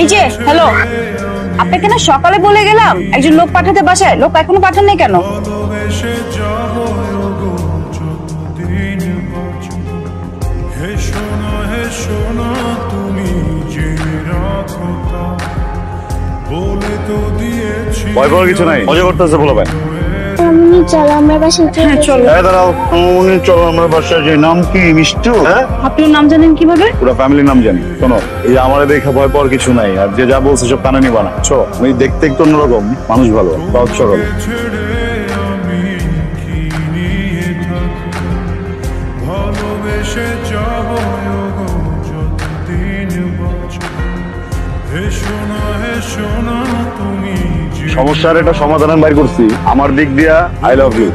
এই যে হ্যালো, আপনাকে না সকালে বলে গেলাম একজন লোক পাঠাতে বাসায়, লোক এখনো পাঠান নাই কেন? ভয় পাওয়ার কিছু নাই, মজা করতেছে বলো ভাই। আমি চলো আমরা বাসায় হ্যাঁ চলো। দাঁড়াও, চলো আমরা বাসায় যাই। নাম কি? মিষ্টু? হ্যাঁ, আপনার নাম জানেন কিভাবে? পুরো ফ্যামিলির নাম জানি। শোনো, এই আমারে দেখে ভয় পাওয়ার কিছু নাই, আর যে যা বলছে সব কানে নিবা না। চো, আমি দেখতে একটু অন্যরকম, মানুষ ভালো, সহজ সরল। সমস্যার একটা সমাধান আমি বাইর করছি আমার দিক দিয়া। I love you.